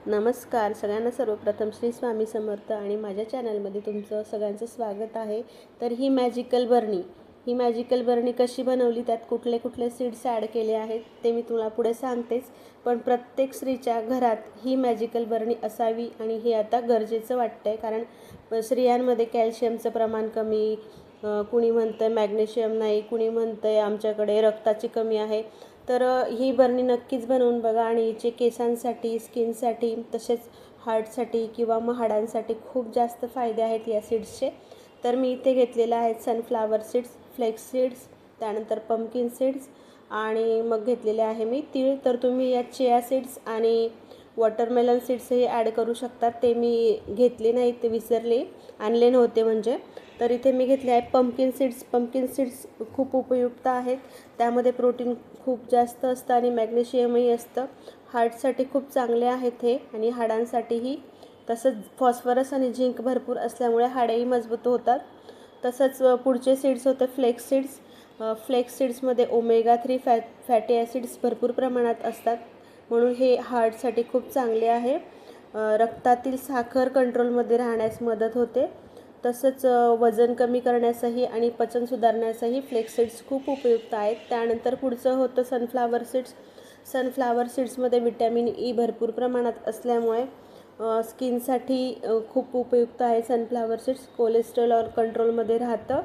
नमस्कार सगळ्यांना, सर्वप्रथम श्री स्वामी समर्थ आणि माझ्या चॅनलमध्ये तुमचं सगळ्यांचं स्वागत आहे। तर ही मॅजिकल बरणी कशी बनवली, त्यात कुठले कुठले सीड्स ॲड केले आहेत ते मी तुला पुढे सांगतेच। पण प्रत्येक स्त्रीच्या घरात ही मॅजिकल बरणी असावी आणि हे आता गरजेचं वाटतंय, कारण स्त्रियांमध्ये कॅल्शियमचं प्रमाण कमी, कुणी म्हणतं मॅग्नेशियम नाही, कुणी म्हणतं आमच्याकडे रक्ताची कमी आहे। तर ही बरणी नक्कीच बनवून बघा आणि हिचे केसांसाठी, स्किनसाठी, तसेच हार्टसाठी किंवा मग हाडांसाठी खूप जास्त फायदे आहेत या सीड्सचे। तर मी इथे घेतलेले आहेत सनफ्लावर सीड्स, फ्लेक्स सीड्स, त्यानंतर पंपकिन सीड्स आणि मग घेतलेले आहे मी तीळ। तर तुम्ही यात चिया सीड्स आणि वॉटरमेलन सीड्सही ॲड करू शकतात, ते मी घेतले नाही, ते विसरले, आणले नव्हते म्हणजे। तर इथे मी घेतले आहे पंपकिन सीड्स खूप उपयुक्त आहेत, त्यामध्ये प्रोटीन खूप जास्त असतं आणि मॅग्नेशियमही असतं, हार्टसाठी खूप चांगले आहेत हे आणि हाडांसाठीही। तसंच फॉस्फरस आणि झिंक भरपूर असल्यामुळे हाडेही मजबूत होतात। तसंच पुढचे सीड्स होते फ्लेक्स सीड्समध्ये ओमेगा 3 फॅटी ॲसिड्स भरपूर प्रमाणात असतात, म्हणून हे हार्टसाठी खूप चांगले आहे। रक्तातील साखर कंट्रोलमध्ये राहण्यास मदत होते। तसंच वजन कमी करण्यासही आणि पचन सुधारण्यासही फ्लेक्स सीड्स खूप उपयुक्त आहेत। त्यानंतर पुढचं होतं सनफ्लावर सीड्समध्ये विटॅमिन ई भरपूर प्रमाणात असल्यामुळे स्किनसाठी खूप उपयुक्त आहे सनफ्लावर सीड्स। कोलेस्ट्रॉल कंट्रोलमध्ये राहतं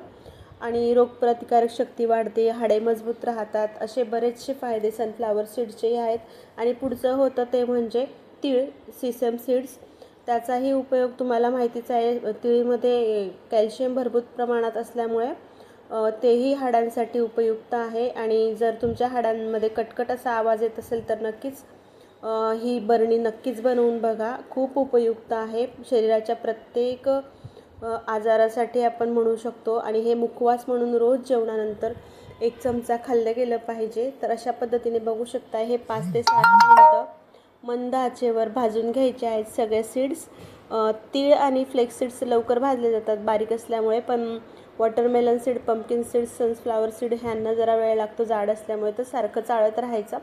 आणि रोगप्रतिकारक शक्ती वाढते, हाडे मजबूत राहतात, असे बरेचसे फायदे सनफ्लावर सीड्सचे आहेत। आणि पुढचं होतं ते म्हणजे तीळ, सीसम सीड्स, त्याचाही उपयोग तुम्हाला माहितीच आहे। तिळीमध्ये कॅल्शियम भरपूर प्रमाणात असल्यामुळे तेही हाडांसाठी उपयुक्त आहे। आणि जर तुमच्या हाडांमध्ये कटकट असा आवाज येत असेल तर नक्कीच ही बरणी नक्कीच बनवून बघा, खूप उपयुक्त आहे शरीराच्या प्रत्येक आजारासाठी आपण म्हणू शकतो। आणि हे मुखवास म्हणून रोज जेवणानंतर 1 चमचा खाल्लं गेलं पाहिजे। तर अशा पद्धतीने बघू शकता, हे 5 ते 7 मिनिटं मंद आचेवर भाजून घ्यायचे आहेत सगळे सीड्स। तीळ आणि फ्लेक्स सीड्स लवकर भाजले जातात बारीक असल्यामुळे, पण watermelon seed, pumpkin seeds, sunflower seed ह्यांना जरा वेळ लागतो जाड असल्यामुळे, तर सारखं चाळत राहायचं।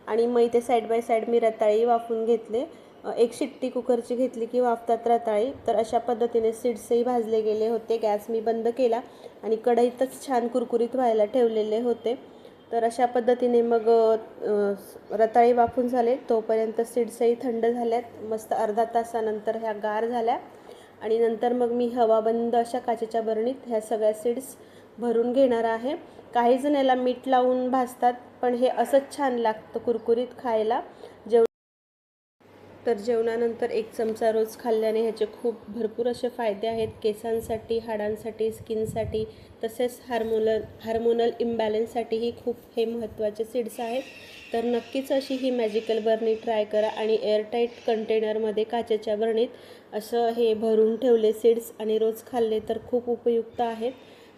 आणि मग इथे साईड बाय साईड मी रताळी वाफवून घेतले, 1 शिट्टी कुकरची घेतली की वाफतात रताळी। तर अशा पद्धतीने सीड्सही भाजले गेले होते, गॅस मी बंद केला आणि कढईतच छान कुरकुरीत व्हायला ठेवलेले होते। तर अशा पद्धतीने मग रताळी वाफून झाले तोपर्यंत सीड्सही थंड झाल्यात, मस्त अर्धा तासानंतर ह्या गार झाल्या। आणि नंतर मग मी हवाबंद अशा काचेच्या बरणीत ह्या सगळ्या सीड्स भरून घेणार आहे। काही जण याला मीठ लावून भाजतात, पण हे असंच छान लागतं कुरकुरीत खायला। तर जेवणानंतर 1 चमचा रोज खाल्ल्याने ह्याचे खूप भरपूर असे फायदे आहेत केसांसाठी, हाडांसाठी, स्किनसाठी, तसेच हार्मोनल इम्बॅलन्ससाठीही खूप हे महत्त्वाचे सीड्स आहेत। तर नक्कीच अशी ही मॅजिकल बरणी ट्राय करा आणि एअरटाईट कंटेनरमध्ये काचेच्या बरणीत असं हे भरून ठेवले सीड्स आणि रोज खाल्ले तर खूप उपयुक्त आहेत।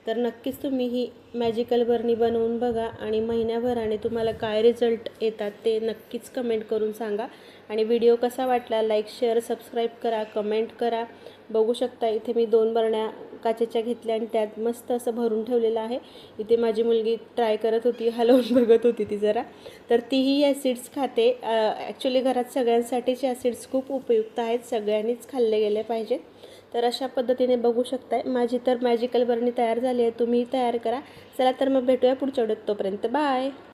तर नक्कीच तुम्ही ही मॅजिकल बरणी बनवून बघा आणि महिन्याभराने तुम्हाला काय रिझल्ट येतात ते नक्कीच कमेंट करून सांगा। आणि व्हिडिओ कसा वाटला लाईक, शेअर, सबस्क्राईब करा, कमेंट करा। बघू शकता इथे मी 2 बरण्या काचेच्या घेतल्या आणि त्यात मस्त असं भरून ठेवलेलं आहे। इथे माझी मुलगी ट्राय करत होती, हलवून बघत होती ती जरा, तर तीही या सीड्स खाते। ॲक्च्युली घरात सगळ्यांसाठीच या सीड्स खूप उपयुक्त आहेत, सगळ्यांनीच खाल्ले गेले पाहिजेत। तर अशा पद्धतीने बघू शकताय माझी तर मॅजिकल बरणी तयार झाली आहे, तुम्हीही तयार करा। चला तर मग भेटूया पुढच्या व्हिडिओत, तोपर्यंत बाय।